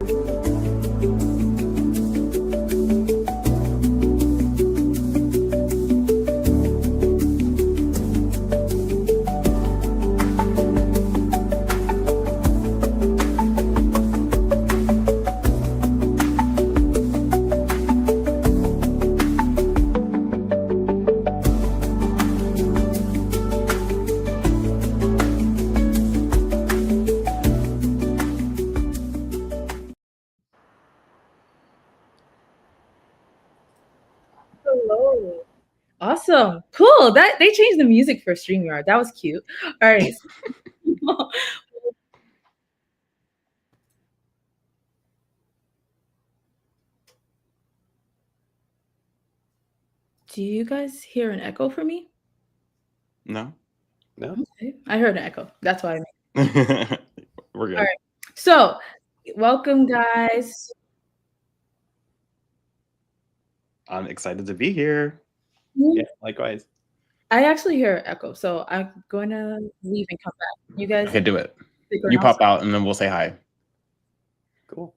Hello. Awesome. Cool. That they changed the music for StreamYard. That was cute. All right. Do you guys hear an echo for me? No. Okay. I heard an echo. That's why We're good. All right. So, welcome guys. I'm excited to be here. Yeah, likewise. I actually hear an echo, so I'm going to leave and come back. You guys Okay, do it. stick You around. pop out and then we'll say hi. Cool.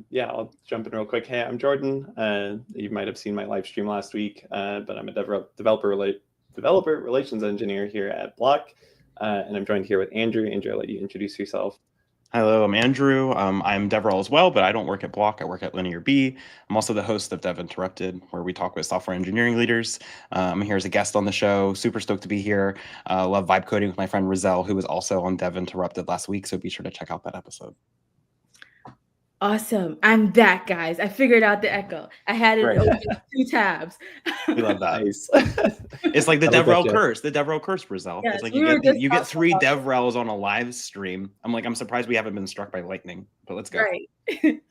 Yeah, I'll jump in real quick. Hey, I'm Jordan. You might have seen my live stream last week, but I'm a developer relations engineer here at Block, and I'm joined here with Andrew. Andrew, I'll let you introduce yourself. Hello, I'm Andrew. I'm DevRel as well, but I don't work at Block. I work at Linear B. I'm also the host of Dev Interrupted, where we talk with software engineering leaders. I'm here as a guest on the show. Super stoked to be here. Love vibe coding with my friend Rizel, who was also on Dev Interrupted last week. So be sure to check out that episode. Awesome. I'm back, guys. I figured out the echo. I had it open 2 tabs. We love that. Nice. It's like the DevRel curse. The DevRel curse, Rizel. Yes, it's like we you get 3 DevRels on a live stream. I'm surprised we haven't been struck by lightning, but let's go. Right.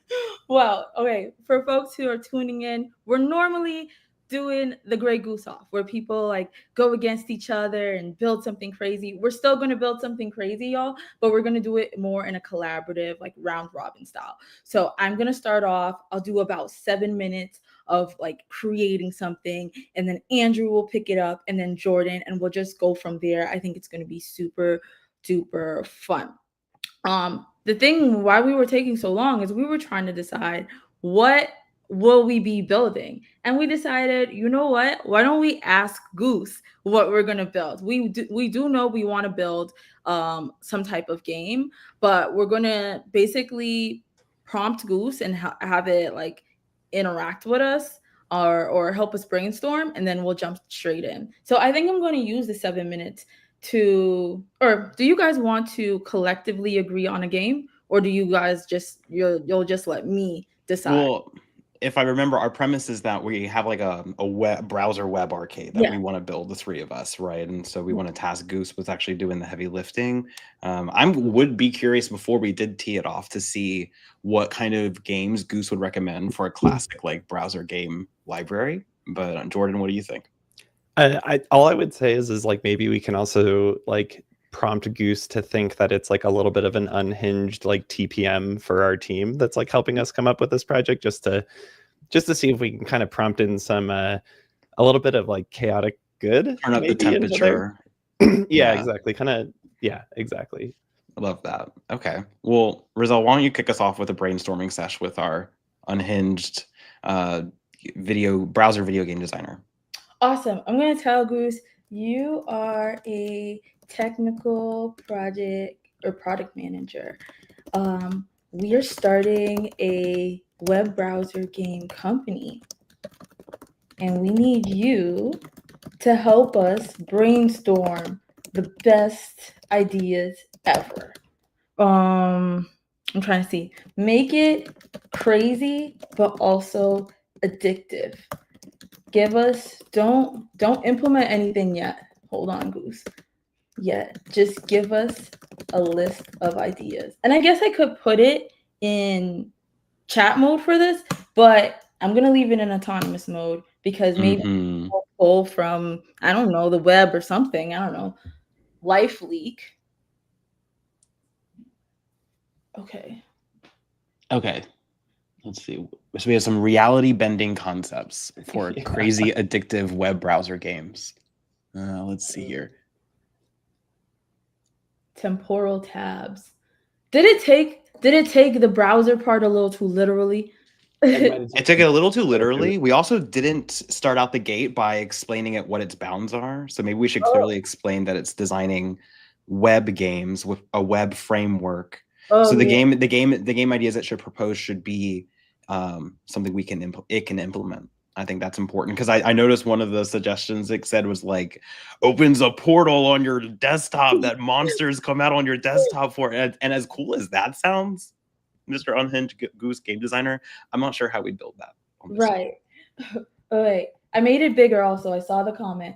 Well, okay. For folks who are tuning in, we're normally doing the Great Goose Off, where people like go against each other and build something crazy. We're still going to build something crazy, y'all, but we're going to do it more in a collaborative, like round robin style. So I'm going to start off. I'll do about 7 minutes of like creating something, and then Andrew will pick it up, and then Jordan, and we'll just go from there. I think it's going to be super duper fun. The thing why we were taking so long is we were trying to decide what will we be building, and we decided, you know what, why don't we ask Goose what we're going to build. We do know we want to build some type of game, but we're going to basically prompt Goose and have it like interact with us or help us brainstorm, and then we'll jump straight in. So I think I'm going to use the 7 minutes or do you guys want to collectively agree on a game, or do you guys you'll just let me decide? Well, if I remember, our premise is that we have like a browser web arcade that we want to build, the 3 of us, right? And so we want to task Goose with actually doing the heavy lifting. I would be curious before we did tee it off to see what kind of games Goose would recommend for a classic like browser game library. But Jordan, what do you think? All I would say is like maybe we can also like prompt Goose to think that it's like a little bit of an unhinged like TPM for our team that's like helping us come up with this project, just to see if we can kind of prompt in some a little bit of like chaotic good. Turn up the temperature. Yeah, exactly. Exactly. I love that. Okay. Well, Rizel, why don't you kick us off with a brainstorming sesh with our unhinged browser video game designer? Awesome. I'm going to tell Goose, you are a technical product manager. We are starting a web browser game company, and we need you to help us brainstorm the best ideas ever. I'm trying to see. Make it crazy, but also addictive. Give us, don't implement anything yet. Hold on, Goose. Yet. Just give us a list of ideas. And I guess I could put it in chat mode for this, but I'm going to leave it in autonomous mode because maybe we'll pull from, I don't know, the web or something. I don't know. Life leak. Okay. Let's see. So we have some reality bending concepts for crazy addictive web browser games. Let's see here. Temporal tabs. Did it take Did it take the browser part a little too literally? It took it a little too literally. We also didn't start out the gate by explaining it what its bounds are. So maybe we should clearly explain that it's designing web games with a web framework. So the game ideas it should propose should be something it can implement. I think that's important because I noticed one of the suggestions it said was like opens a portal on your desktop that monsters come out on your desktop for. And as cool as that sounds, Mr. Unhinged Goose game designer, I'm not sure how we build that. Right. Okay. I made it bigger also. I saw the comment.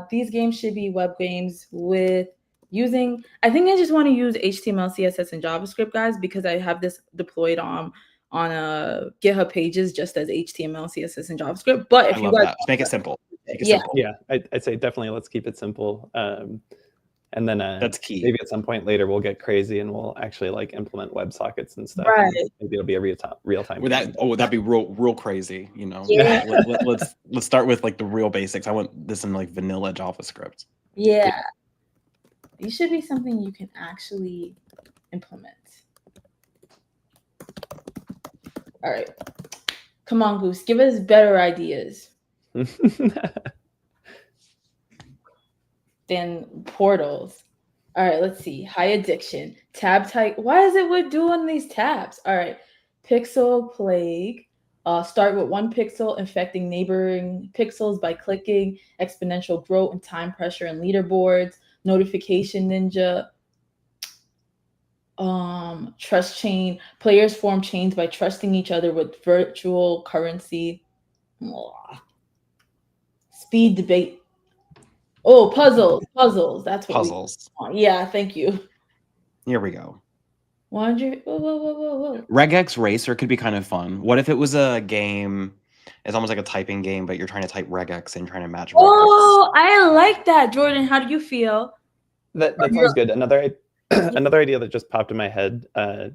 These games should be web games with using, I think I just want to use HTML, CSS, and JavaScript, guys, because I have this deployed on GitHub pages just as HTML, CSS, and JavaScript. But if I you love guys that. Make it simple. Yeah, I'd say definitely let's keep it simple. And then that's key. Maybe at some point later we'll get crazy and we'll actually like implement WebSockets and stuff. Right. And maybe it'll be a real time. That'd be real crazy. You know. Yeah. Let's start with like the real basics. I want this in like vanilla JavaScript. Yeah. These should be something you can actually implement. All right. Come on, Goose. Give us better ideas than portals. All right, let's see. High addiction. Tab type. Why is it we're doing these tabs? All right. Pixel plague. Start with 1 pixel, infecting neighboring pixels by clicking. Exponential growth and time pressure and leaderboards. Notification ninja. Trust chain. Players form chains by trusting each other with virtual currency. Speed debate. Oh, puzzles. That's what puzzles. Yeah, thank you. Here we go. 100. Whoa. Regex Racer could be kind of fun. What if it was a game? It's almost like a typing game, but you're trying to type regex and trying to match regex. Oh, I like that, Jordan. How do you feel? That sounds good. Another idea that just popped in my head,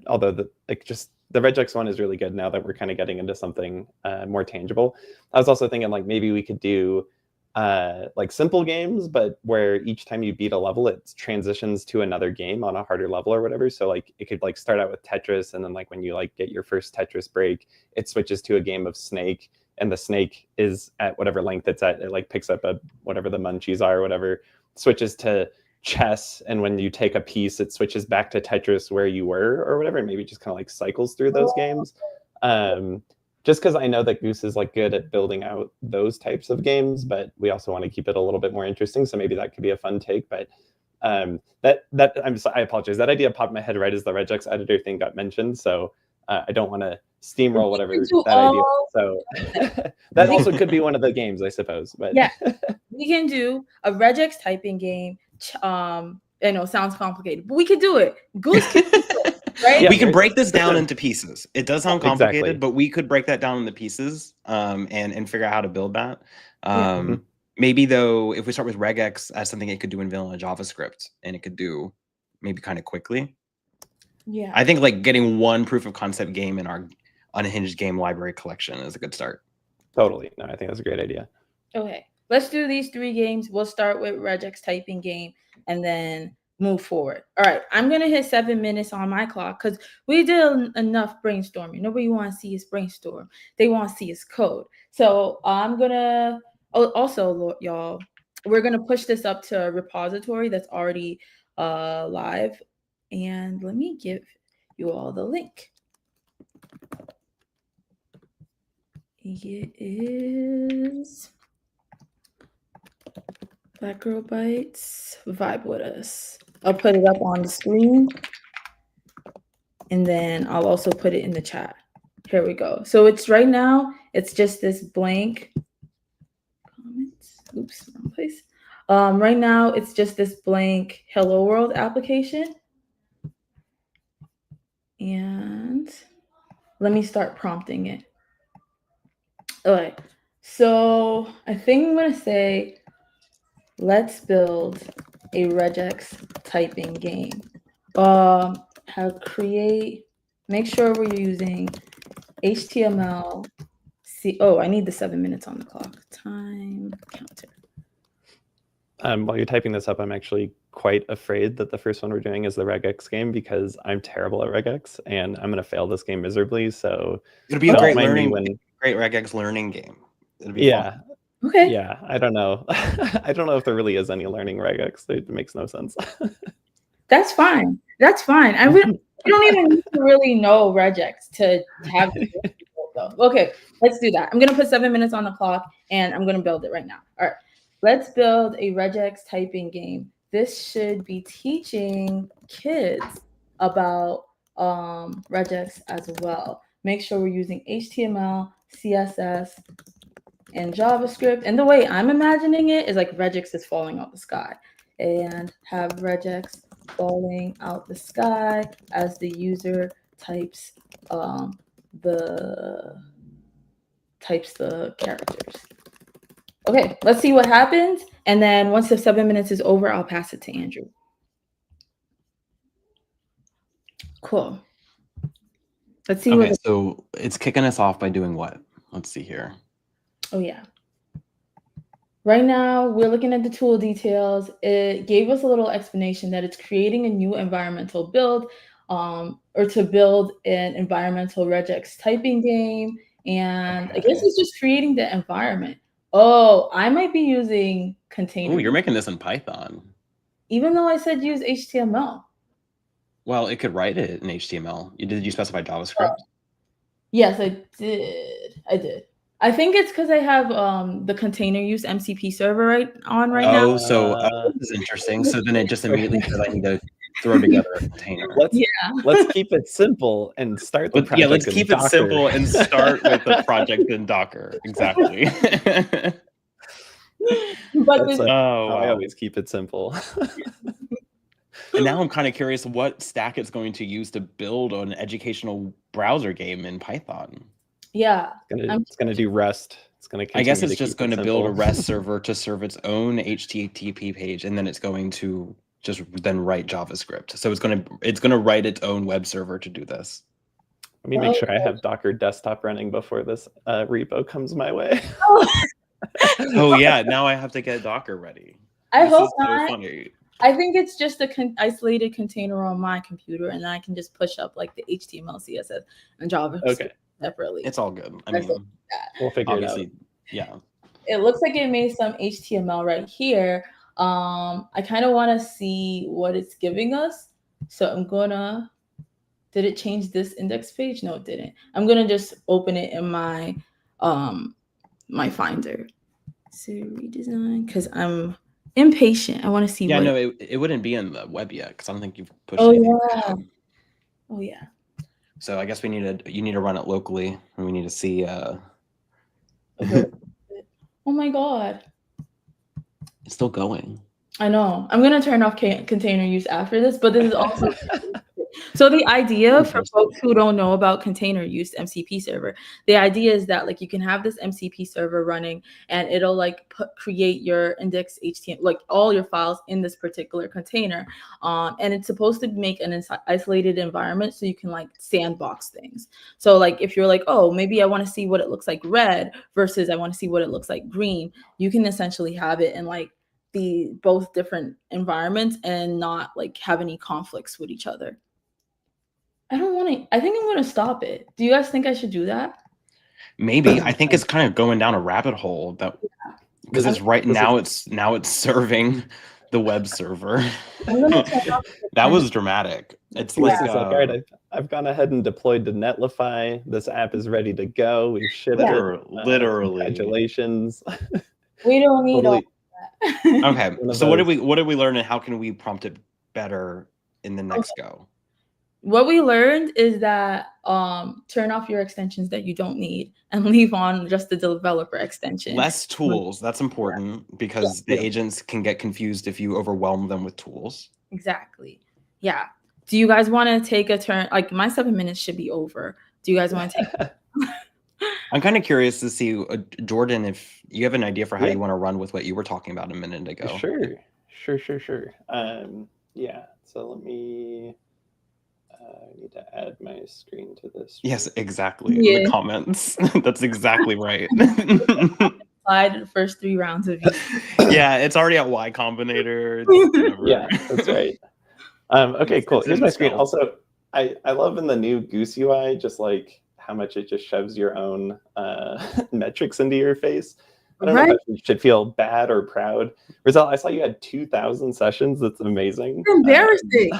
although the regex one is really good now that we're kind of getting into something more tangible. I was also thinking like maybe we could do like simple games, but where each time you beat a level, it transitions to another game on a harder level or whatever. So like it could like start out with Tetris, and then like when you like get your first Tetris break, it switches to a game of Snake, and the snake is at whatever length it's at. It like picks up whatever the munchies are or whatever, switches to chess, and when you take a piece, it switches back to Tetris where you were or whatever, and maybe just kind of like cycles through those games. Just because I know that Goose is like good at building out those types of games, but we also want to keep it a little bit more interesting. So maybe that could be a fun take. But I apologize. That idea popped in my head right as the regex editor thing got mentioned. So I don't want to steamroll whatever that idea. So that also could be one of the games, I suppose. But yeah, we can do a regex typing game. I know it sounds complicated, but we could do it. Goose can do it. Right? Yeah, we can break this down into pieces. It does sound complicated, exactly. But we could break that down into pieces and figure out how to build that. Maybe though, if we start with regex as something it could do in vanilla JavaScript, and it could do maybe kind of quickly. Yeah, I think like getting one proof of concept game in our unhinged game library collection is a good start. Totally. No, I think that's a great idea. Okay, let's do these 3 games. We'll start with regex typing game, and then move forward. All right, I'm gonna hit 7 minutes on my clock because we did enough brainstorming. Nobody want to see us brainstorm. They want to see us code. So I'm gonna also, y'all, we're gonna push this up to a repository that's already live, and let me give you all the link. It is Black Girl Bites. Vibe with us. I'll put it up on the screen, and then I'll also put it in the chat. Here we go. So it's right now, it's just this blank comments. Oops, wrong place. Right now, it's just this blank Hello World application. And let me start prompting it. All right. So I think I'm going to say, let's build a regex typing game. Make sure we're using HTML. I need the 7 minutes on the clock. Time counter. While you're typing this up, I'm actually quite afraid that the first one we're doing is the regex game because I'm terrible at regex and I'm gonna fail this game miserably. So It'll be a don't great mind me learning, when great regex learning game. It'll be yeah. fun. Okay. Yeah, I don't know. I don't know if there really is any learning regex. It makes no sense. That's fine. That's fine. You don't even need to really know regex to have it though. Okay, let's do that. I'm gonna put 7 minutes on the clock and I'm gonna build it right now. All right. Let's build a regex typing game. This should be teaching kids about regex as well. Make sure we're using HTML, CSS, and JavaScript. And the way I'm imagining it is like regex is falling out the sky, and have regex falling out the sky as the user types the characters. Okay, let's see what happens. And then once the 7 minutes is over, I'll pass it to Andrew. Cool. Let's see. Okay, so it's kicking us off by doing what? Let's see here. Oh yeah. Right now, we're looking at the tool details. It gave us a little explanation that it's creating a new environmental build, or to build an environmental regex typing game. And I guess it's just creating the environment. Oh, I might be using container. Oh, you're making this in Python. Even though I said use HTML. Well, it could write it in HTML. Did you specify JavaScript? Yes, I did. I think it's because I have the container use MCP server right now. Oh, so this is interesting. So then it just immediately says I need to throw together a container. Let's keep it simple and start the project. Yeah, let's keep it simple and start with the project in Docker. Exactly. But I always keep it simple. And now I'm kind of curious what stack it's going to use to build an educational browser game in Python. Yeah, it's gonna do REST. I guess it's just going to build a REST server to serve its own HTTP page, and then it's going to just then write JavaScript. So it's going to write its own web server to do this. Let me make sure I have Docker desktop running before this repo comes my way. Oh yeah, now I have to get Docker ready. I hope not. So funny. I think it's just a isolated container on my computer, and then I can just push up like the HTML, CSS, and JavaScript separately. It's all good. I mean, we'll figure it out. Yeah. It looks like it made some HTML right here. I kind of want to see what it's giving us. So I'm gonna. Did it change this index page? No, it didn't. I'm gonna just open it in my my Finder. So redesign, because I'm impatient. I want to see. Yeah, no, it wouldn't be in the web yet because I don't think you've pushed. Oh yeah. Oh yeah. So I guess you need to run it locally, and we need to see. Oh my god. It's still going. I know. I'm gonna turn off container use after this, but this is also. So the idea for folks who don't know about container use MCP server, the idea is that like you can have this MCP server running and it'll like create your index HTML, like all your files in this particular container. And it's supposed to make an isolated environment so you can like sandbox things. So like if you're like, oh, maybe I want to see what it looks like red versus I want to see what it looks like green, you can essentially have it in like the both different environments and not like have any conflicts with each other. I don't want to. I think I'm going to stop it. Do you guys think I should do that? Maybe. I think it's kind of going down a rabbit hole because it's now it's serving the web server. That was dramatic. It's like all right. I've gone ahead and deployed to Netlify. This app is ready to go. We've shipped it. Literally. Congratulations. We don't need all that. Okay. So what did we learn, and how can we prompt it better in the next go? What we learned is that turn off your extensions that you don't need and leave on just the developer extension. Less tools. That's important because the agents can get confused if you overwhelm them with tools. Exactly. Yeah. Do you guys want to take a turn? Like my 7 minutes should be over. Do you guys want to take? I'm kind of curious to see, Jordan, if you have an idea for how you want to run with what you were talking about a minute ago. Sure. Yeah. So let me. I need to add my screen to this. Yes, exactly. Yeah. In the comments. That's exactly right. applied in the first 3 rounds of each. Yeah, it's already at Y Combinator. It's Yeah, that's right. Okay, cool. it's Here's in my the screen. stealth. Also, I love in the new Goose UI just like how much it just shoves your own metrics into your face. I don't know Right? if I should feel bad or proud. Rizel, I saw you had 2,000 sessions. That's amazing. Embarrassing.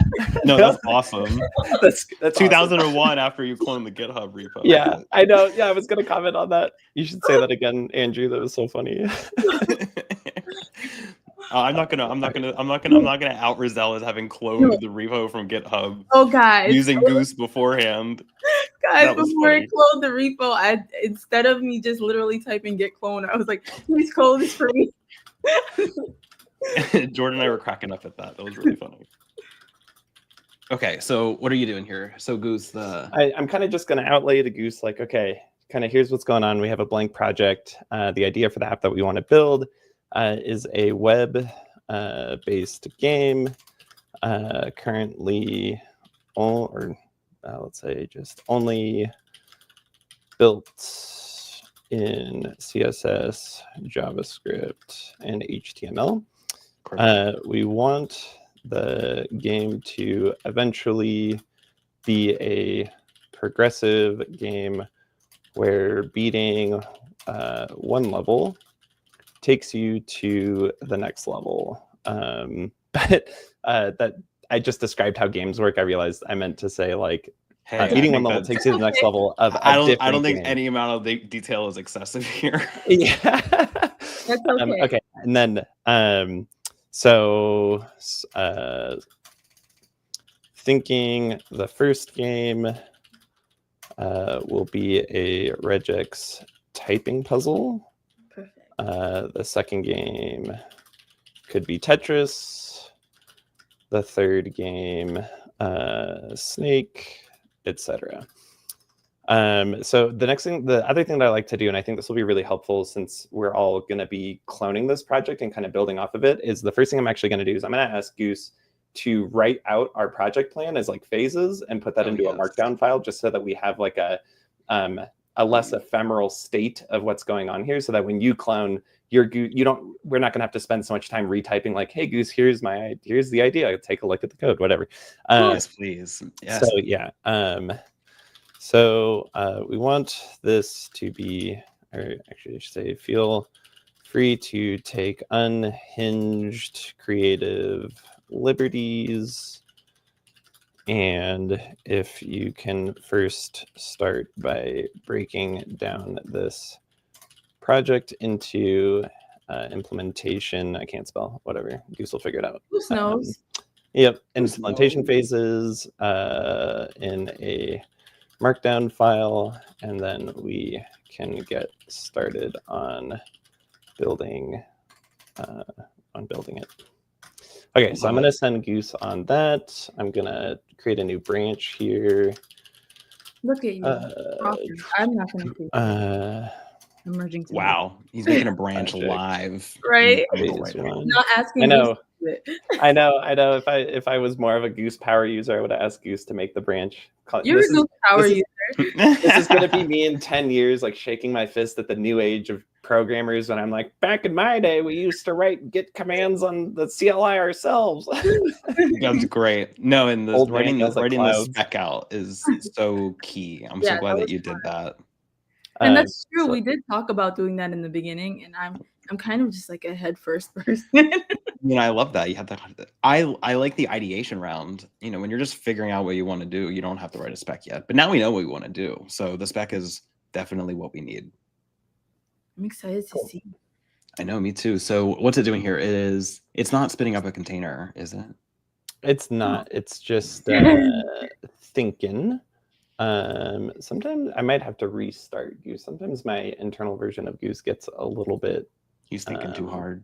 No, that's awesome. That's awesome. 2001 after you cloned the GitHub repo. Yeah, I know. Yeah, I was gonna comment on that. You should say that again, Andrew. That was so funny. I'm not gonna out Rizel as having cloned the repo from GitHub Oh, guys. using Goose beforehand. Guys, That was before funny. it cloned the repo, instead of me just literally typing git clone, I was like, please clone this for me. Jordan and I were cracking up at that. That was really funny. Okay, so what are you doing here? So Goose, I'm kind of just going to outlay to Goose, like, okay, kind of here's what's going on. We have a blank project. The idea for the app that we want to build is a web-based game. Currently, let's say just only built in CSS, JavaScript, and HTML. We want the game to eventually be a progressive game where beating one level takes you to the next level. But that I just described how games work. I realized I meant to say like beating one level takes you to the next level of I don't think game. any amount of detail is excessive here. Yeah. That's okay. Okay, and then so thinking the first game will be a regex typing puzzle. Perfect. The second game could be Tetris. The third game, Snake, etc. So the other thing that I like to do, and I think this will be really helpful since we're all going to be cloning this project and kind of building off of it, is the first thing I'm actually going to do is I'm going to ask Goose to write out our project plan as like phases and put that into a markdown file, just so that we have like a less ephemeral state of what's going on here, so that when you clone we're not going to have to spend so much time retyping like, hey Goose, here's the idea, take a look at the code, whatever. Yes, please. Yes. So yeah. So we want this to be, or actually I should say, feel free to take unhinged creative liberties. And if you can first start by breaking down this project into implementation, I can't spell, whatever, Goose will figure it out. Goose knows. Yep, implementation phases in a markdown file, and then we can get started on building it. Okay, so I'm going to send Goose on that. I'm going to create a new branch here. Look at you. I'm not going to emerging. Wow, he's making a branch live. Right? Not asking. I know. If I was more of a Goose power user, I would have asked Goose to make the branch. You're a Goose power user. This is going to be me in 10 years, like shaking my fist at the new age of programmers when I'm like, back in my day, we used to write Git commands on the CLI ourselves. That's great. No, and writing the spec out is so key. I'm so glad that you did that. And that's true. We did talk about doing that in the beginning, and I'm kind of just like a head first person. I love that. You have that. I like the ideation round. When you're just figuring out what you want to do, you don't have to write a spec yet. But now we know what we want to do. So the spec is definitely what we need. I'm excited to see. I know, me too. So what's it doing here? It's not spinning up a container, is it? It's not. It's just thinking. Sometimes I might have to restart Goose. Sometimes my internal version of Goose gets a little bit. He's thinking too hard.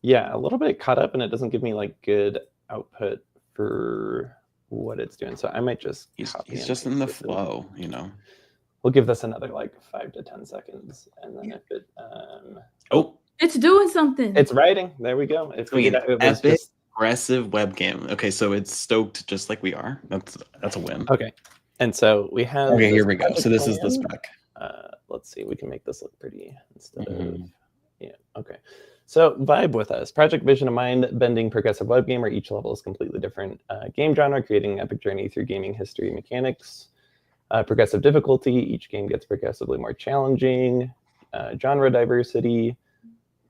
Yeah, a little bit caught up, and it doesn't give me like good output for what it's doing. So I might just. He's just in the flow, We'll give this another like 5 to 10 seconds, and then if it. It's doing something. It's writing. There we go. It's an epic, aggressive web game. Okay, so it's stoked just like we are. That's a win. Okay. And so we have. Okay, here we go. So this is the spec. let's see, we can make this look pretty instead of, yeah, okay. So vibe with us. Project Vision, a mind-bending progressive web game where each level is completely different game genre, creating an epic journey through gaming history mechanics. Progressive difficulty, each game gets progressively more challenging. Genre diversity.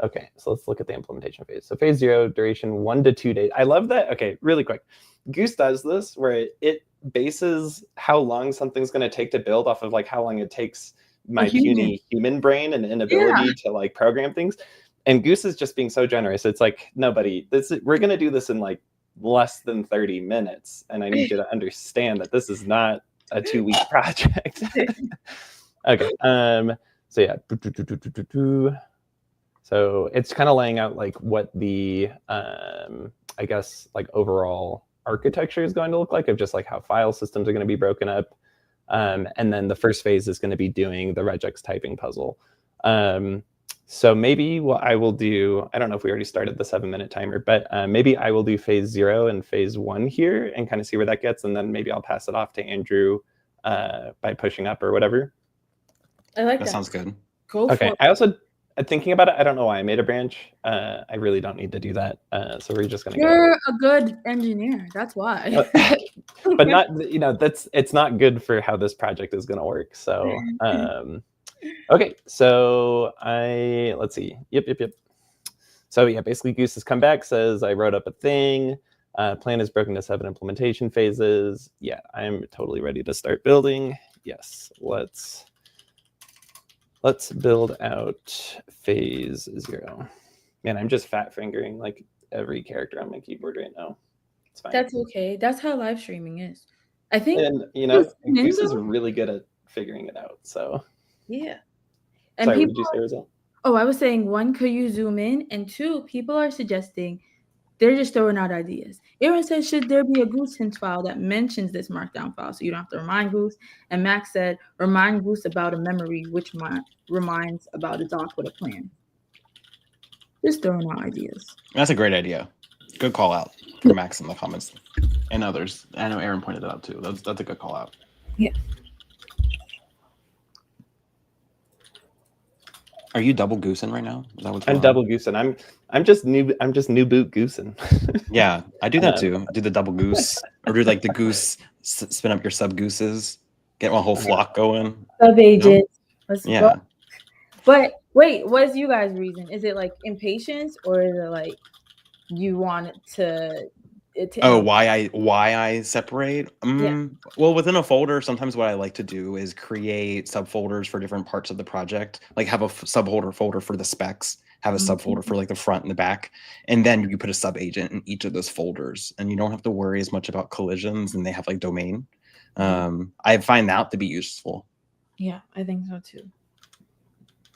Okay, so let's look at the implementation phase. So phase 0, duration 1 to 2 days. I love that. Okay, really quick. Goose does this where it bases how long something's going to take to build off of like how long it takes my puny human brain and inability to like program things. And Goose is just being so generous. It's like, no, buddy, we're going to do this in like less than 30 minutes. And I need you to understand that this is not a 2-week project. Okay. So yeah. So it's kind of laying out like what the, I guess, like overall architecture is going to look like of just like how file systems are going to be broken up. And then the first phase is going to be doing the regex typing puzzle. So maybe what I will do, I don't know if we already started the 7-minute timer, but maybe I will do phase 0 and phase 1 here and kind of see where that gets. And then maybe I'll pass it off to Andrew by pushing up or whatever. I like that. That sounds good. Go for it. I also, thinking about it, I don't know why I made a branch. I really don't need to do that. So we're just going to go. You're a good engineer. That's why. But not, it's not good for how this project is going to work. So, okay. So let's see. Yep. So yeah, basically Goose has come back, says, I wrote up a thing. Plan is broken to 7 implementation phases. Yeah, I'm totally ready to start building. Yes, let's build out phase 0. Man, I'm just fat fingering like every character on my keyboard right now. It's fine. That's okay. That's how live streaming is. I think, and Goose is really good at figuring it out. So yeah. And sorry, people, what did you say, Rizel? Oh, I was saying 1, could you zoom in? And 2, people are suggesting they're just throwing out ideas. Aaron said, should there be a Goose hints file that mentions this markdown file so you don't have to remind Goose? And Max said, remind Goose about a memory, which reminds about a doc with a plan. Just throwing out ideas. That's a great idea. Good call out for Max in the comments and others. I know Aaron pointed it out too. That's a good call out. Yeah. Are you double goosing right now? Is that what's going I'm double goosing. I'm just new boot goosing. Yeah, I do that too. I do the double goose, or do like the goose, spin up your sub gooses, get one whole flock going. Sub agents. Let's go. But wait, what's you guys' reason? Is it like impatience, or is it like you want it to why I separate? Well, within a folder, sometimes what I like to do is create subfolders for different parts of the project, like have a subfolder folder for the specs, have a subfolder for like the front and the back, and then you put a sub agent in each of those folders, and you don't have to worry as much about collisions, and they have like domain. I find that to be useful. Yeah, I think so too.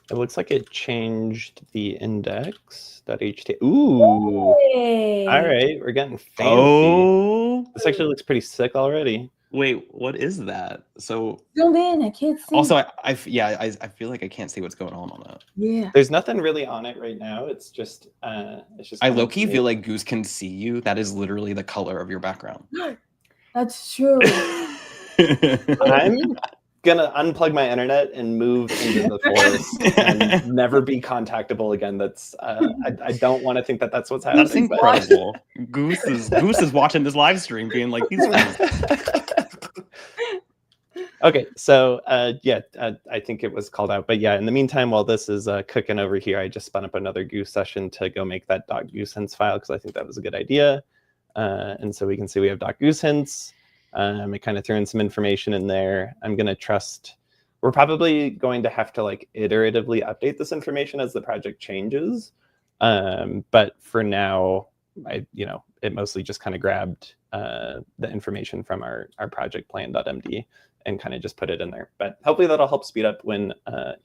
It looks like it changed the index.html. Ooh. Hey. All right, we're getting fancy. Oh, this actually looks pretty sick already. Wait, what is that? So zoom in, I can't see. Also, I feel like I can't see what's going on that. Yeah. There's nothing really on it right now. It's just I low-key feel like Goose can see you. That is literally the color of your background. That's true. I'm gonna unplug my internet and move into the forest and never be contactable again. That's I don't want to think that that's what's happening. That's incredible. Goose is watching this live stream, being like, these friends. Okay, so I think it was called out, but yeah. In the meantime, while this is cooking over here, I just spun up another Goose session to go make that .goose hints file because I think that was a good idea. And so we can see we have .goose hints. I kind of threw in some information in there. I'm going to trust, we're probably going to have to like iteratively update this information as the project changes. But for now, it mostly just kind of grabbed the information from our project plan.md and kind of just put it in there. But hopefully that'll help speed up when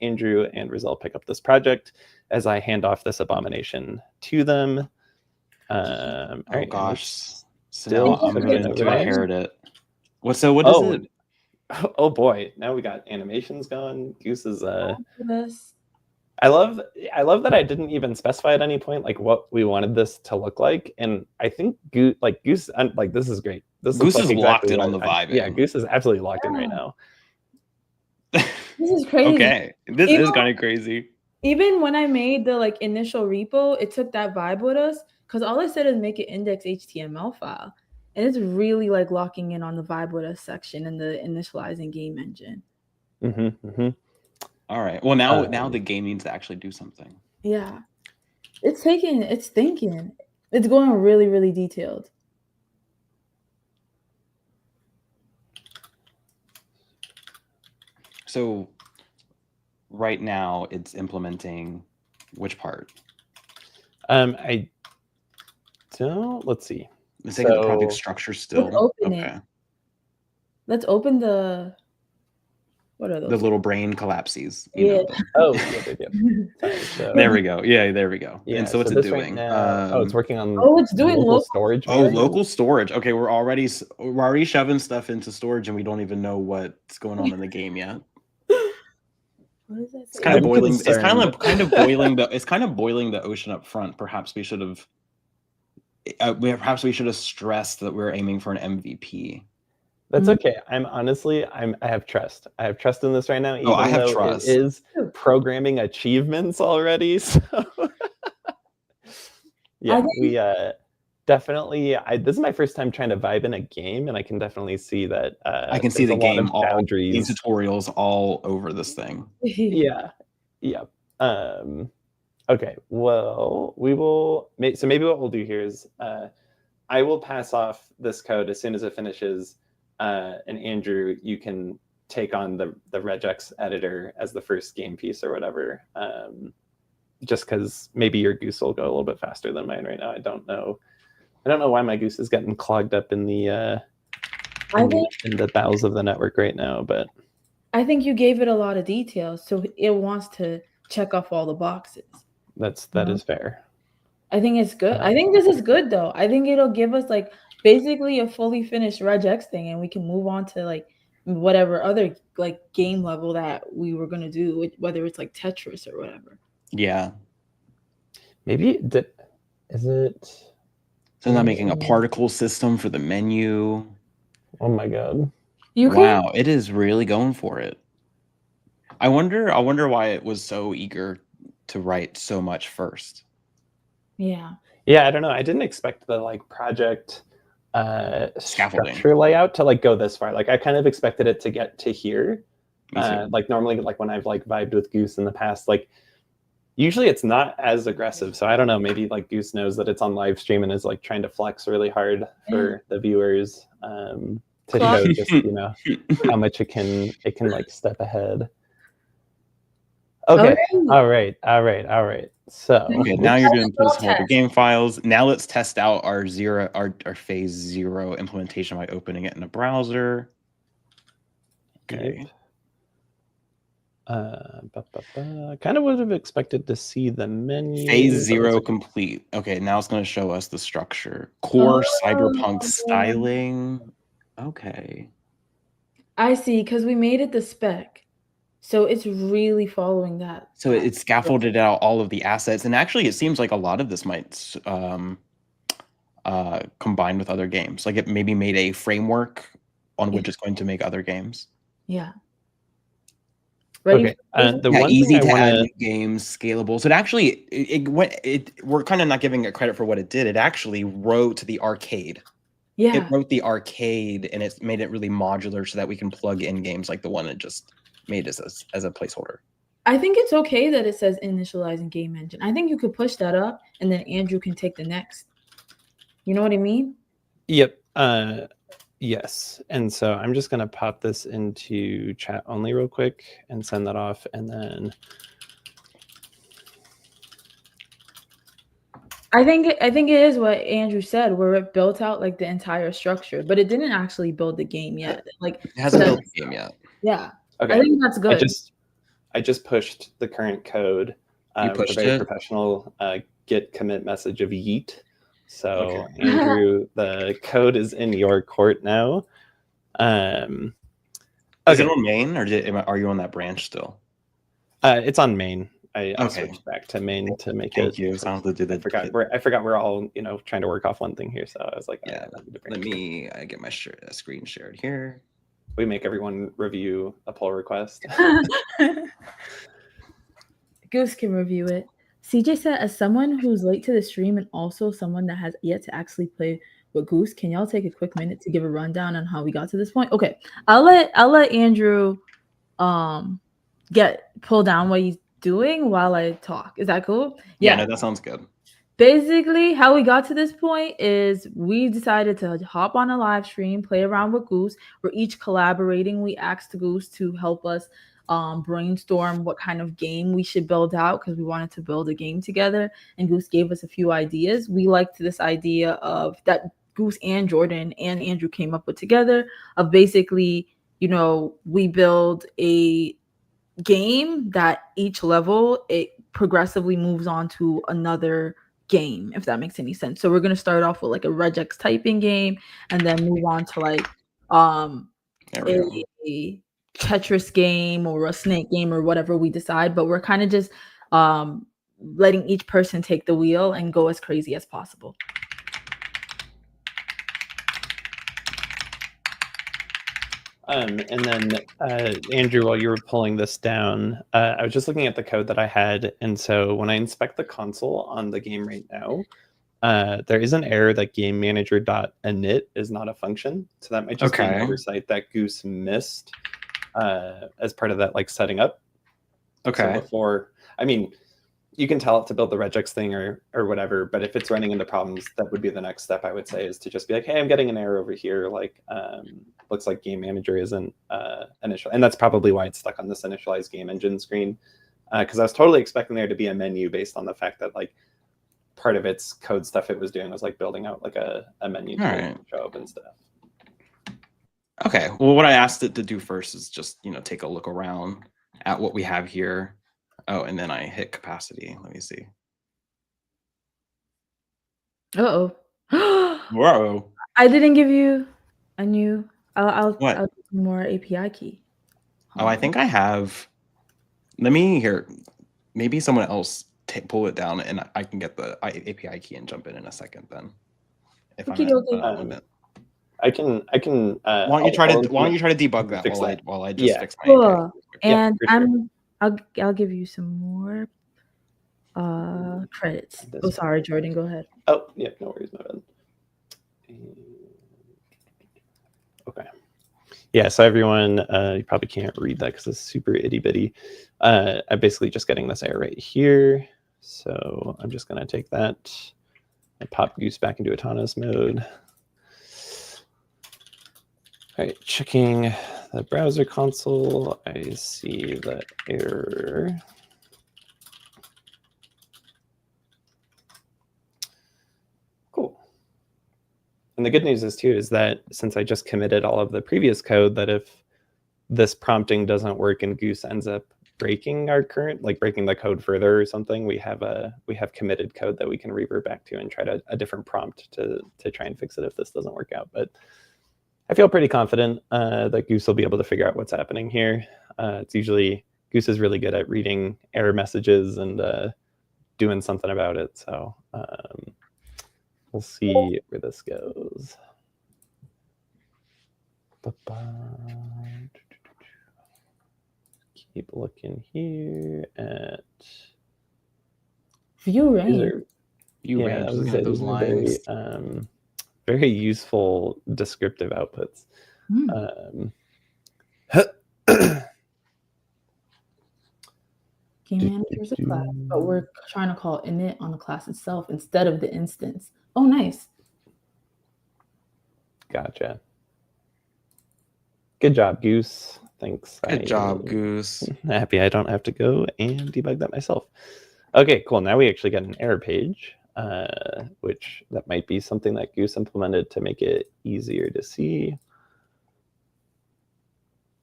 Andrew and Rizel pick up this project as I hand off this abomination to them. Oh right, gosh. So I'm going to inherit it. What is it? Oh boy, now we got animations going. Goose is I love that I didn't even specify at any point like what we wanted this to look like, and I think Goose this is great. This Goose is locked in on the vibe. Yeah, Goose is absolutely locked in right now. This is crazy. Okay, this is kind of crazy. Even when I made the like initial repo, it took that vibe with us because all I said is make an index HTML file, and it's really like locking in on the vibe with us section in the initializing game engine. All right. Well, now the game needs to actually do something. Yeah, it's thinking, it's going really, really detailed. So right now it's implementing which part? I don't. Let's see. It's taking the project structure still. Let's open it. Let's open the. What are those? The little brain collapses. Yeah. Oh, yeah. Sorry, there we go. Yeah, there we go. Yeah, and so what's it doing? Right now, it's working on. It's doing local storage. Local storage. Okay, we're already shoving stuff into storage, and we don't even know what's going on in the game yet. What does that say? It's kind of boiling. It's kind of boiling the. It's kind of boiling the ocean up front. Perhaps we should have. Perhaps we should have stressed that we're aiming for an MVP. That's okay. I have trust. I have trust in this right now. Even I have trust. It is programming achievements already. So yeah, we definitely. This is my first time trying to vibe in a game, and I can definitely see that. I can see the game boundaries, game tutorials all over this thing. Yeah. Okay. Well, we will. So maybe what we'll do here is, I will pass off this code as soon as it finishes. And Andrew, you can take on the regex editor as the first game piece or whatever. Just because maybe your Goose will go a little bit faster than mine right now. I don't know why my Goose is getting clogged up in the in the bowels of the network right now. But I think you gave it a lot of details, so it wants to check off all the boxes. That is fair. I think it's good. I think this is good though. I think it'll give us like basically a fully finished regex thing, and we can move on to like whatever other like game level that we were gonna do, whether it's like Tetris or whatever. Yeah. Maybe is it? So not making a particle system for the menu. Oh my god! Wow, it is really going for it. I wonder why it was so eager to write so much first. Yeah, I don't know. I didn't expect the like project scaffolding structure layout to like go this far. Like I kind of expected it to get to here. Like normally, like when I've like vibed with Goose in the past, like usually it's not as aggressive. So I don't know. Maybe like Goose knows that it's on live stream and is like trying to flex really hard for the viewers to show just how much it can like step ahead. Okay. All right. So now you're doing placeholder game files. Now let's test out our phase 0 implementation by opening it in a browser. Okay. Kind of would have expected to see the menu. Phase 0 complete. Okay, now it's going to show us the structure. Core cyberpunk styling. Okay. I see, because we made it the spec. So it's really following that. So it scaffolded out all of the assets. And actually, it seems like a lot of this might combine with other games. Like it maybe made a framework on which it's going to make other games. Yeah. Ready? Okay. Easy to add new games, scalable. So it actually, we're kind of not giving it credit for what it did. It actually wrote the arcade. Yeah. It wrote the arcade and it made it really modular so that we can plug in games like the one it just made as a placeholder. I think it's okay that it says initializing game engine. I think you could push that up and then Andrew can take the next. You know what I mean? Yep. Yes. And so I'm just going to pop this into chat only real quick and send that off. And then I think it is what Andrew said, where it built out like the entire structure, but it didn't actually build the game yet. Like it hasn't built the game yet. Yeah. Okay. I think that's good. I just pushed the current code. You pushed with a very it? professional git commit message of yeet. So Andrew, the code is in your court now. Is it on main or are you on that branch still? It's on main. I switched back to main to make it. Thank you. I forgot we're all trying to work off one thing here. So I was like, let me get my screen shared here. We make everyone review a pull request. Goose can review it. CJ said, as someone who's late to the stream and also someone that has yet to actually play with Goose, can y'all take a quick minute to give a rundown on how we got to this point? Okay, I'll let Andrew get pull down what he's doing while I talk. Is that cool? Yeah, no, that sounds good. Basically, how we got to this point is we decided to hop on a live stream, play around with Goose. We're each collaborating. We asked Goose to help us brainstorm what kind of game we should build out because we wanted to build a game together. And Goose gave us a few ideas. We liked this idea of that Goose and Jordan and Andrew came up with together of basically, we build a game that each level it progressively moves on to another game, if that makes any sense. So we're going to start off with like a regex typing game and then move on to like a Tetris game or a snake game or whatever we decide, but we're kind of just letting each person take the wheel and go as crazy as possible. And then, Andrew, while you were pulling this down, I was just looking at the code that I had. And so when I inspect the console on the game right now, there is an error that GameManager.init is not a function. So that might just be an oversight that Goose missed as part of that like setting up. Okay. So before, I mean, you can tell it to build the regex thing or whatever, but if it's running into problems, that would be the next step I would say is to just be like, hey, I'm getting an error over here. Like, looks like Game Manager isn't initial. And that's probably why it's stuck on this initialized game engine screen. Because I was totally expecting there to be a menu based on the fact that like part of its code stuff it was doing was like building out like a menu to show up and stuff. Okay. Well, what I asked it to do first is just, take a look around at what we have here. Oh, and then I hit capacity. Let me see. Uh-oh. Whoa. I didn't give you a new... I'll do more API key. I think I have... Let me hear. Maybe someone else pull it down and I can get the API key and jump in a second then. If I'm at the limit. I can. Why don't you try to debug that while I just fix my API? And I'll give you some more credits. Oh, sorry, Jordan. Go ahead. Oh, yeah, no worries, my bad. Okay. Yeah, so everyone, you probably can't read that because it's super itty bitty. I'm basically just getting this error right here. So I'm just going to take that and pop Goose back into autonomous mode. All right, checking the browser console. I see the error. Cool. And the good news is too, is that since I just committed all of the previous code, that if this prompting doesn't work and Goose ends up breaking our current, like breaking the code further or something, we have committed code that we can revert back to and try a different prompt to try and fix it if this doesn't work out. But I feel pretty confident that Goose will be able to figure out what's happening here. It's usually, Goose is really good at reading error messages and doing something about it. So we'll see where this goes. Keep looking here at view range. View range. Looking at those lines. Very useful descriptive outputs. Game manager is a class, but we're trying to call init on the class itself instead of the instance. Oh, nice. Gotcha. Good job, Goose. Thanks. Good job, Goose. Happy I don't have to go and debug that myself. Okay, cool. Now we actually got an error page, which that might be something that Goose implemented to make it easier to see.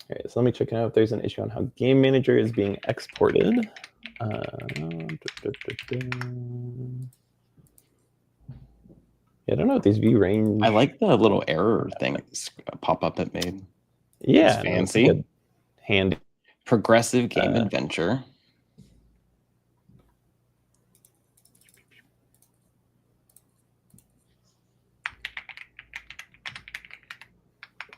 All right, so let me check out if there's an issue on how Game Manager is being exported. Yeah, I don't know what these view range. I like the little error thing pop up it made. Yeah, it's fancy. Handy. Progressive game adventure.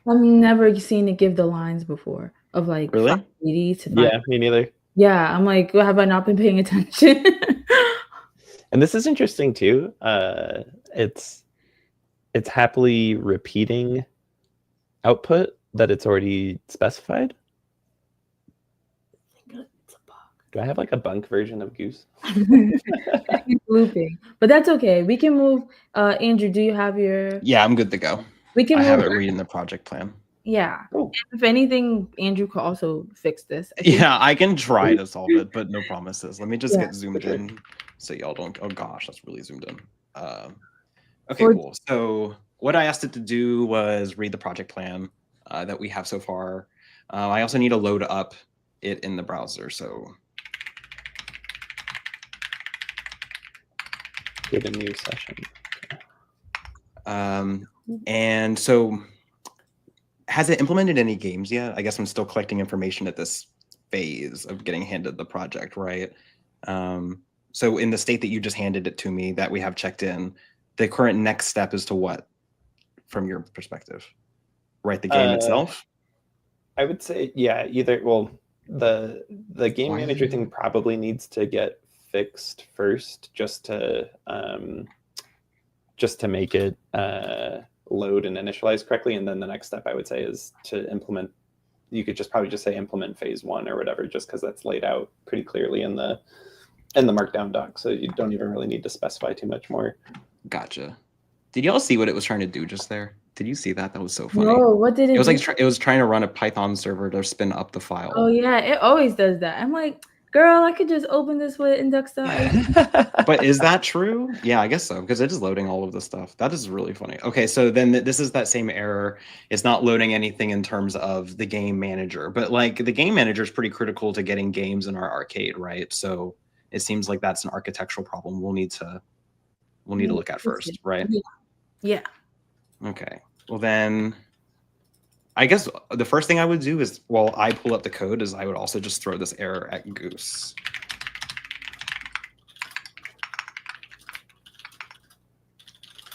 I've never seen it give the lines before of like Really? 580 to 5. Yeah, me neither. Yeah, I'm like, have I not been paying attention? And this is interesting too. It's happily repeating output that it's already specified. It's a bug. Do I have like a bunk version of Goose? It's looping, but that's okay. We can move. Andrew, do you have your? Yeah, I'm good to go. We can I have move. it reading the project plan. Yeah. Cool. If anything, Andrew could also fix this. I think. Yeah, I can try to solve it, but no promises. Let me just Yeah, get zoomed sure. in so y'all don't. Oh gosh, that's really zoomed in. Okay, Or- cool. So what I asked it to do was read the project plan that we have so far. I also need to load up it in the browser. So Get a new session. and so has it implemented any games yet? I guess I'm still collecting information at this phase of getting handed the project, right? So in the state that you just handed it to me that we have checked in, the current next step is to what from your perspective? Write the game itself? I would say, yeah, either, well, the game Why? manager thing probably needs to get fixed first just to make it load and initialize correctly. And then the next step I would say is to implement. You could probably just say implement phase 1 or whatever, just because that's laid out pretty clearly in the markdown doc. So you don't even really need to specify too much more. Gotcha. Did y'all see what it was trying to do just there? Did you see that? That was so funny. No, what did It was do? like it was trying to run a Python server to spin up the file. Oh yeah, it always does that. I'm like, girl, I could just open this with index.html. But is that true? Yeah, I guess so, because it is loading all of this stuff. That is really funny. Okay, so then this is that same error. It's not loading anything in terms of the game manager, but like the game manager is pretty critical to getting games in our arcade, right? So it seems like that's an architectural problem we'll need to look at first, right? Yeah. Okay. Well then, I guess the first thing I would do is, while I pull up the code, is I would also just throw this error at Goose.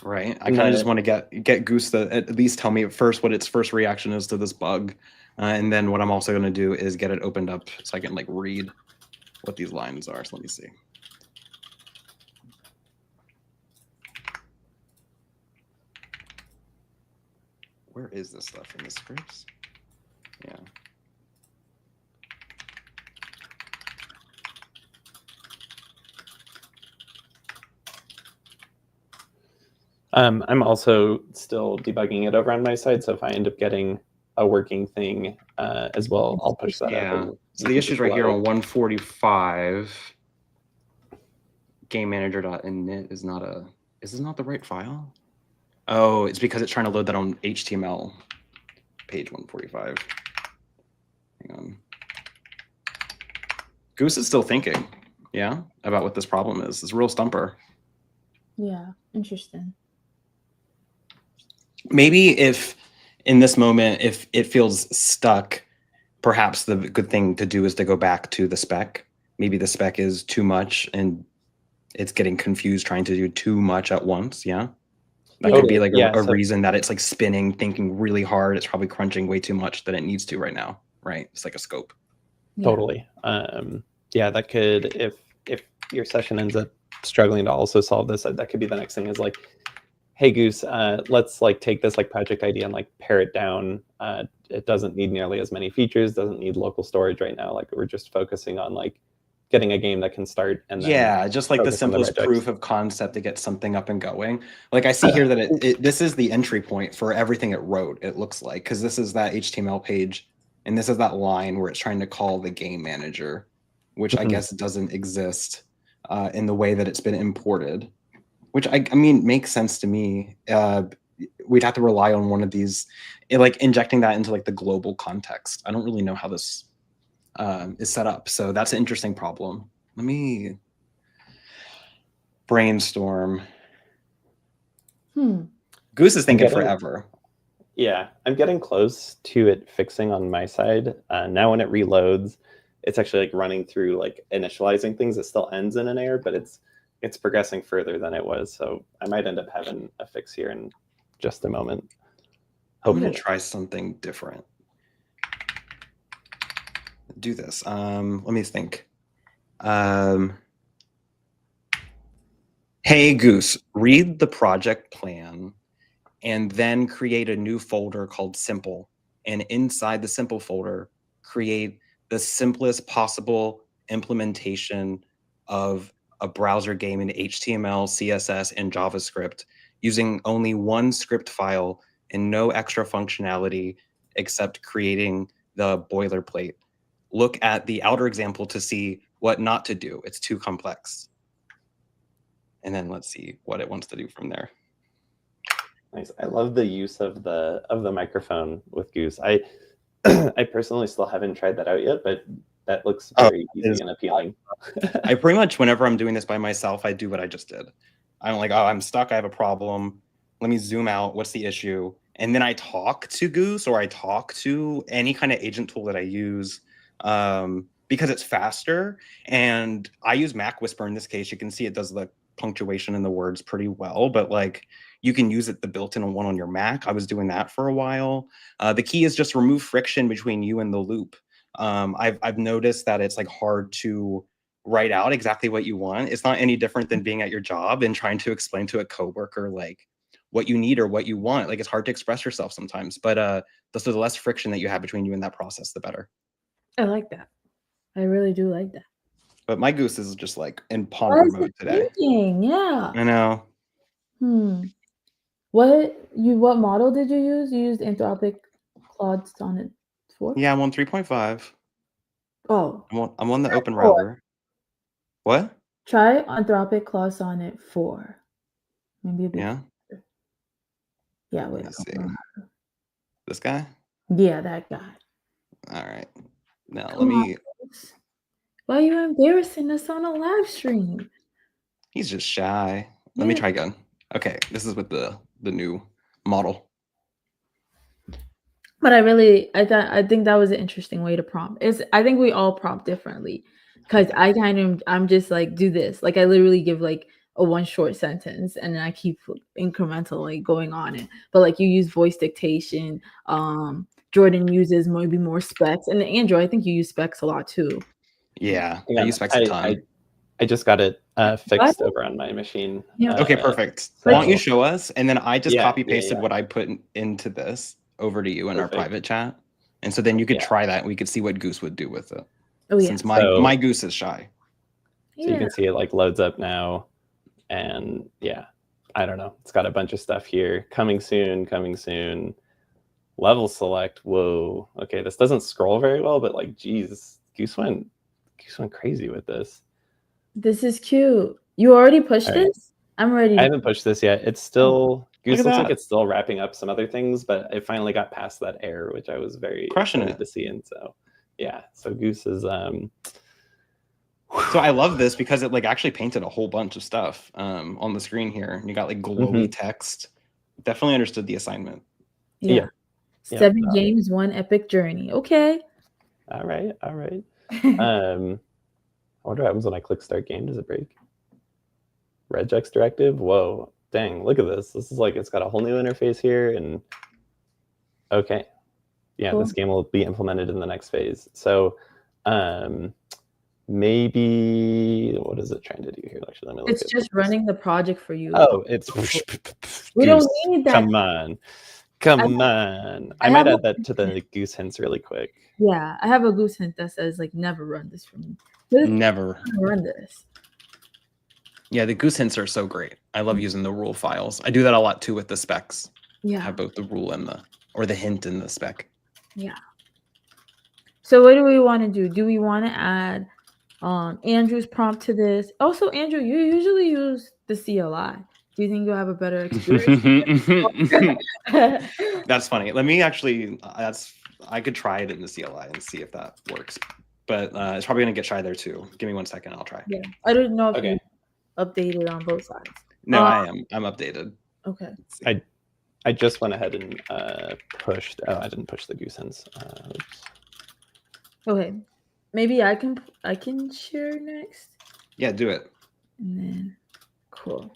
Right. I kind of just want to get Goose to at least tell me first what its first reaction is to this bug. And then what I'm also going to do is get it opened up so I can like read what these lines are. So let me see. Where is this stuff in the scripts? Yeah. I'm also still debugging it over on my side, so if I end up getting a working thing as well, I'll push that up. So the issue's right here on 145. Game manager.init is this not the right file? Oh, it's because it's trying to load that on HTML page 145. Hang on. Goose is still thinking, yeah, about what this problem is. It's a real stumper. Yeah, interesting. Maybe if in this moment, if it feels stuck, perhaps the good thing to do is to go back to the spec. Maybe the spec is too much and it's getting confused trying to do too much at once. Yeah. That could be like a reason that it's like spinning, thinking really hard. It's probably crunching way too much than it needs to right now. Right. It's like a scope. Totally. Yeah, that could, if your session ends up struggling to also solve this, that could be the next thing is like, hey Goose, let's like take this like project ID and like pare it down. It doesn't need nearly as many features, doesn't need local storage right now. Like we're just focusing on like getting a game that can start and then just like the simplest proof of concept to get something up and going. Like I see here that this is the entry point for everything it wrote, it looks like, because this is that HTML page and this is that line where it's trying to call the game manager, which I guess doesn't exist in the way that it's been imported, which I mean makes sense to me. We'd have to rely on one of these, like injecting that into like the global context. I don't really know how this is set up, so that's an interesting problem. Let me brainstorm. Goose is thinking forever. Yeah, I'm getting close to it fixing on my side. Now when it reloads, it's actually like running through like initializing things. It still ends in an error, but it's progressing further than it was. So I might end up having a fix here in just a moment. I'm gonna Hopefully. try something different. Do this. Let me think. Hey Goose, read the project plan and then create a new folder called Simple. And inside the Simple folder, create the simplest possible implementation of a browser game in HTML, CSS, and JavaScript using only one script file and no extra functionality except creating the boilerplate. Look at the outer example to see what not to do. It's too complex. And then let's see what it wants to do from there. Nice. I love the use of the microphone with Goose. I personally still haven't tried that out yet, but that looks very easy and appealing. I pretty much, whenever I'm doing this by myself, I do what I just did. I'm like, oh, I'm stuck. I have a problem. Let me zoom out. What's the issue? And then I talk to Goose, or I talk to any kind of agent tool that I use, because it's faster. And I use Mac Whisper in this case. You can see it does the punctuation in the words pretty well, but like you can use it, the built-in one on your Mac. I was doing that for a while. The key is just remove friction between you and the loop. I've noticed that it's like hard to write out exactly what you want. It's not any different than being at your job and trying to explain to a coworker like what you need or what you want. Like it's hard to express yourself sometimes, but the less friction that you have between you and that process, the better. I like that. I really do like that. But my Goose is just like in ponder mode today. Thinking? Yeah. I know. What model did you use? You used Anthropic Claude Sonnet 4? Yeah, I'm on 3.5. Oh. I'm on the open router. What? Try Anthropic Claude Sonnet 4. Maybe a bit. Yeah. Faster. Yeah, wait. Let's see. This guy? Yeah, that guy. All right. Now let me. Why are you embarrassing us on a live stream? He's just shy. Let me try again. Okay, this is with the new model. But I think that was an interesting way to prompt. I think we all prompt differently, because I'm just like, do this. Like I literally give like a one short sentence and then I keep incrementally going on it. But like you use voice dictation. Jordan uses maybe more specs, and Andrew, I think you use specs a lot too. Yeah, I use specs a ton. I just got it fixed over on my machine. Yeah. Okay, perfect. Why don't you show us? And then I just copy pasted what I put into this over to you in our private chat. And so then you could try that and we could see what Goose would do with it. Oh yeah. Since my Goose is shy. So you can see it like loads up now. And yeah, I don't know. It's got a bunch of stuff here. Coming soon. Level select. Whoa. Okay, this doesn't scroll very well, but like, geez, Goose went crazy with this. This is cute. You already pushed this? I'm ready. I haven't pushed this yet. It's still Goose looks like it's still wrapping up some other things, but it finally got past that error, which I was very excited to see. And so yeah, so Goose is So I love this because it like actually painted a whole bunch of stuff on the screen here. You got like glowy text. Definitely understood the assignment. Yeah. 7 games, 1 epic journey. Okay. All right. I wonder what happens when I click start game. Does it break? Regex directive. Whoa. Dang, look at this. This is like, it's got a whole new interface here. And okay. Yeah, cool. This game will be implemented in the next phase. So maybe, what is it trying to do here? Actually, let me look. It's just running the project for you. Oh, it's we don't need that. Come on. I might add that to the Goose hints really quick. Yeah, I have a Goose hint that says like never run this for me. Never run this. Yeah, the Goose hints are so great. I love using the rule files. I do that a lot too with the specs. Yeah. I have both the rule and the hint in the spec. Yeah. So what do we want to do? Do we want to add Andrew's prompt to this? Also, Andrew, you usually use the CLI. Do you think you'll have a better experience? That's funny. Let me actually, I could try it in the CLI and see if that works. But it's probably going to get shy there too. Give me 1 second. I'll try. Yeah. I don't know if you updated on both sides. No, I am. I'm updated. Okay. I just went ahead and pushed. Oh, I didn't push the Goose hints. Okay. Maybe I can share next. Yeah, do it. And then cool.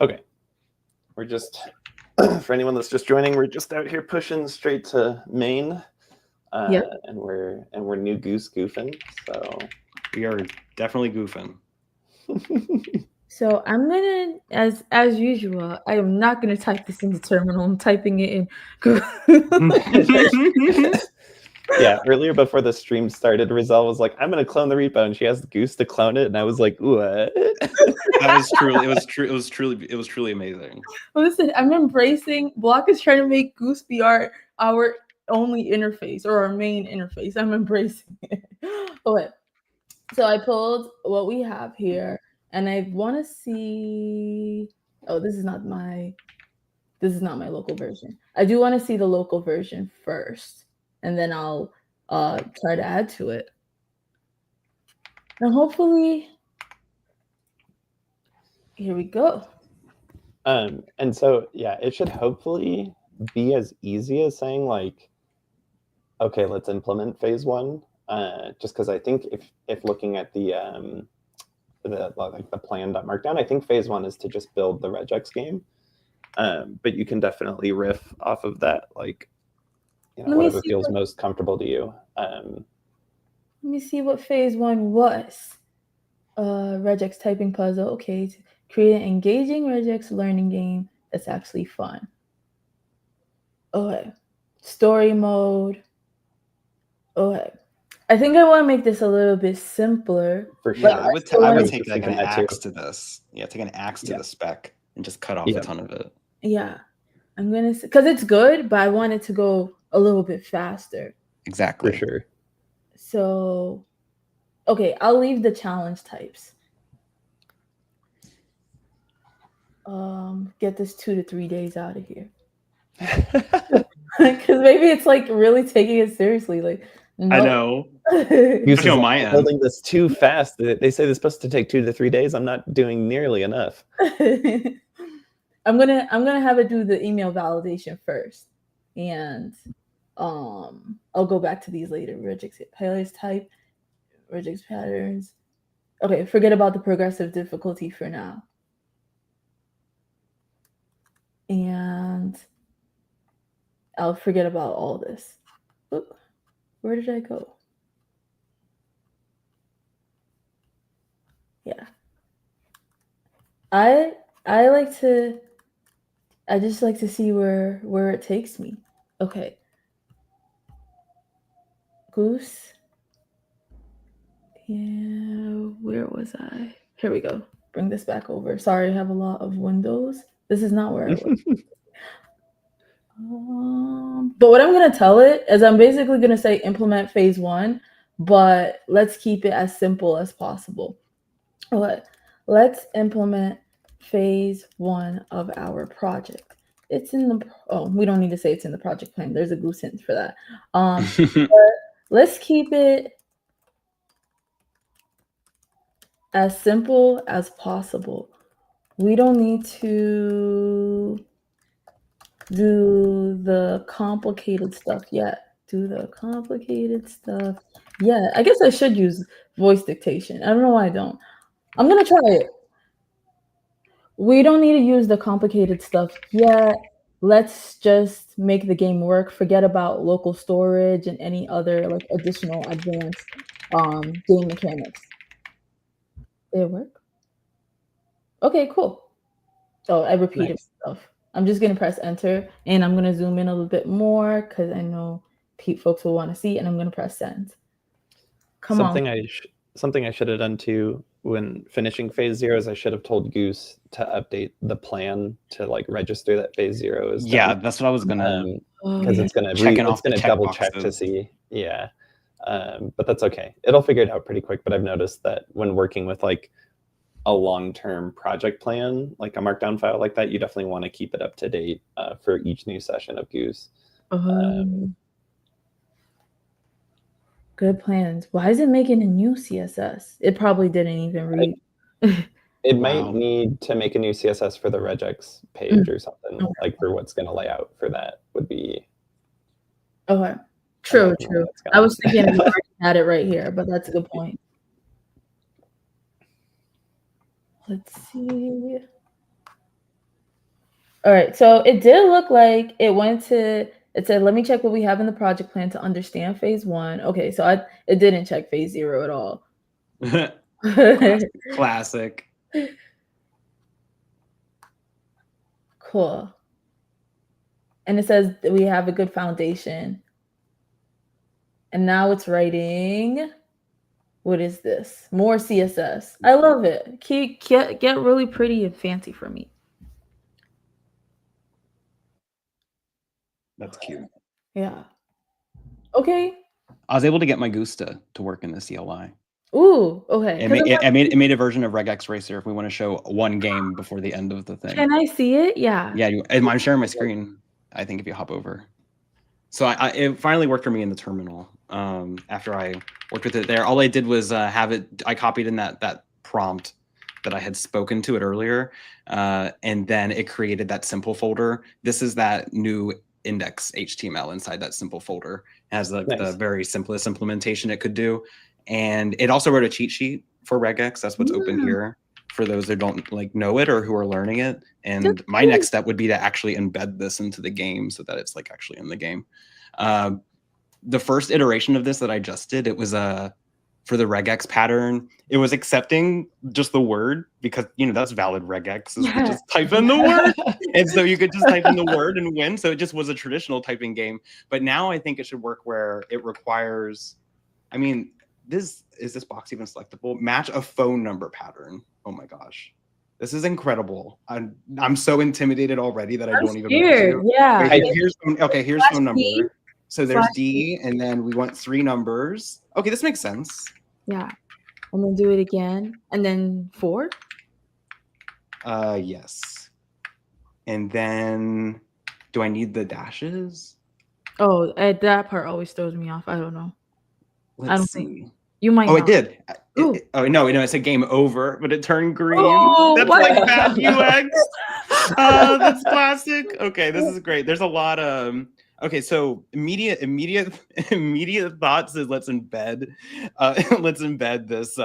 Okay. We're just, for anyone that's just joining, we're just out here pushing straight to main. Yep. And we're new Goose goofing. So we are definitely goofing. So I'm gonna, as usual, I am not gonna type this in the terminal. I'm typing it in Google. Yeah, earlier before the stream started, Rizel was like, "I'm gonna clone the repo," and she asked Goose to clone it, and I was like, "What?" That was truly, it was truly amazing. Listen, I'm embracing. Block is trying to make Goose be our only interface or our main interface. I'm embracing it. Okay, so I pulled what we have here, and I want to see. Oh, this is not my local version. I do want to see the local version first, and then I'll try to add to it. And hopefully, here we go. And so yeah, it should hopefully be as easy as saying like, okay, let's implement phase 1. Just because I think if looking at the plan.markdown, I think phase 1 is to just build the regex game. But you can definitely riff off of that, like, you know, whatever feels most comfortable to you. Let me see what phase 1 was. Regex typing puzzle. Okay, to create an engaging regex learning game that's actually fun. Okay, story mode. Okay, I think I want to make this a little bit simpler. For sure, I would take like an axe to this. Yeah, take an axe to the spec and just cut off a ton of it. Yeah, I'm gonna, because it's good, but I want it to go a little bit faster. Exactly. For sure. So, okay, I'll leave the challenge types. Get this 2 to 3 days out of here. Because maybe it's like really taking it seriously. Like, no. I know. You're on my end. Building this too fast. They say this is supposed to take 2 to 3 days. I'm not doing nearly enough. I'm gonna have it do the email validation first, and I'll go back to these later. Regex highlights type, regex patterns. Okay, forget about the progressive difficulty for now. And I'll forget about all this. Oop, where did I go? Yeah. I just like to see where it takes me. Okay. Goose. Yeah, where was I? Here we go. Bring this back over. Sorry, I have a lot of windows. This is not where I was. But what I'm going to tell it is I'm basically going to say implement phase 1, but let's keep it as simple as possible. Okay, let's implement phase 1 of our project. It's in the, we don't need to say it's in the project plan. There's a Goose hint for that. But let's keep it as simple as possible. We don't need to do the complicated stuff yet. Do the complicated stuff. Yeah, I guess I should use voice dictation. I don't know why I don't. I'm going to try it. We don't need to use the complicated stuff yet. Let's just make the game work. Forget about local storage and any other like additional advanced game mechanics. Did it work? Okay, cool. So I repeated stuff. I'm just going to press enter, and I'm going to zoom in a little bit more because I know folks will want to see, and I'm going to press send. Something I should have done too when finishing phase 0 is I should have told Goose to update the plan to like register that phase 0 is done. Yeah, that's what I was gonna, because it's gonna double check to see. Yeah, but that's okay. It'll figure it out pretty quick. But I've noticed that when working with like a long-term project plan, like a markdown file like that, you definitely want to keep it up to date for each new session of Goose. Good plans. Why is it making a new CSS? It probably didn't even read. It might need to make a new CSS for the regex page or something, like for what's going to lay out for that would be. Okay. True. I was thinking we already had it right here, but that's a good point. Let's see. All right. So it did look like it went to. It said, "Let me check what we have in the project plan to understand phase one." Okay, so it didn't check phase zero at all. Classic. Cool. And it says that we have a good foundation. And now it's writing. What is this? More CSS. I love it. Get really pretty and fancy for me. That's cute. Yeah. Okay. I was able to get my Goose to work in the CLI. Ooh, okay. It made a version of Regex Racer if we want to show one game before the end of the thing. Can I see it? Yeah. Yeah, I'm sharing my screen. I think if you hop over. So it finally worked for me in the terminal. After I worked with it there, all I did was have it. I copied in that prompt that I had spoken to it earlier, and then it created that simple folder. This is that new index HTML inside that simple folder. It has like the very simplest implementation it could do, and it also wrote a cheat sheet for regex. That's what's open here for those that don't like know it or who are learning it. And my next step would be to actually embed this into the game so that it's like actually in the game. The first iteration of this that I just did, it was for the regex pattern. It was accepting just the word because that's valid regex is to just type in the word, and so you could just type in the word and win. So it just was a traditional typing game. But now I think it should work where it requires. I mean, is this box even selectable? Match a phone number pattern. Oh my gosh, this is incredible. I'm so intimidated already that I don't even want to. Yeah. Wait, here's phone number. So there's D, and then we want 3 numbers. Okay, this makes sense. Yeah. And then do it again. And then 4? Yes. And then do I need the dashes? Oh, that part always throws me off. I don't know. Let's see. You might. Oh, it did. No, it said game over, but it turned green. Oh, that's what? like bad UX. That's classic. Okay, this is great. There's a lot of okay, so immediate thoughts is let's embed this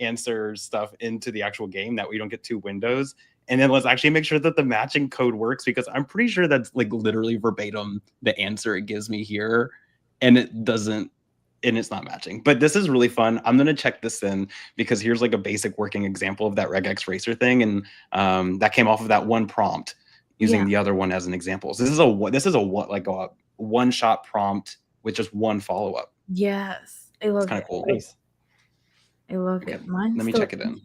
answer stuff into the actual game that we don't get 2 windows. And then let's actually make sure that the matching code works, because I'm pretty sure that's like literally verbatim the answer it gives me here, and it doesn't, and it's not matching. But this is really fun. I'm gonna check this in because here's like a basic working example of that regex racer thing, and that came off of that one prompt using the other one as an example. So this is a one-shot prompt with just one follow-up. Yes, I love it. Kind of cool. Nice. I love it. Let me check it in.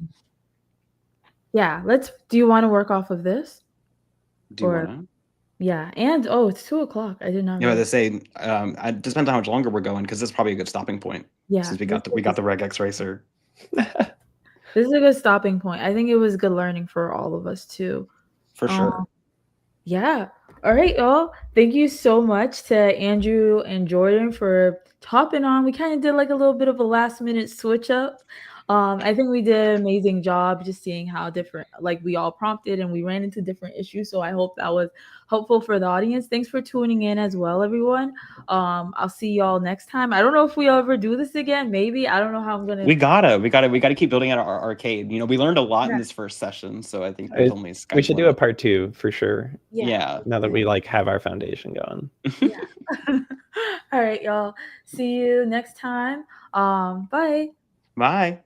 Yeah, do you want to work off of this? Do you want to? Yeah, and it's 2:00. I did not. Yeah, they say it depends on how much longer we're going, because this is probably a good stopping point. Yeah, since we got the regex racer. This is a good stopping point. I think it was good learning for all of us too. For sure. Yeah. All right, y'all. Thank you so much to Andrew and Jordan for hopping on. We kind of did like a little bit of a last minute switch up. I think we did an amazing job just seeing how different, like we all prompted and we ran into different issues. So I hope that was helpful for the audience. Thanks for tuning in as well, everyone. I'll see y'all next time. I don't know if we ever do this again. Maybe. I don't know how I'm gonna. We gotta keep building out our arcade. We learned a lot in this first session, so I think there's only we should do a part 2 for sure. Yeah. Now that we like have our foundation going. Yeah. All right, y'all. See you next time. Bye. Bye.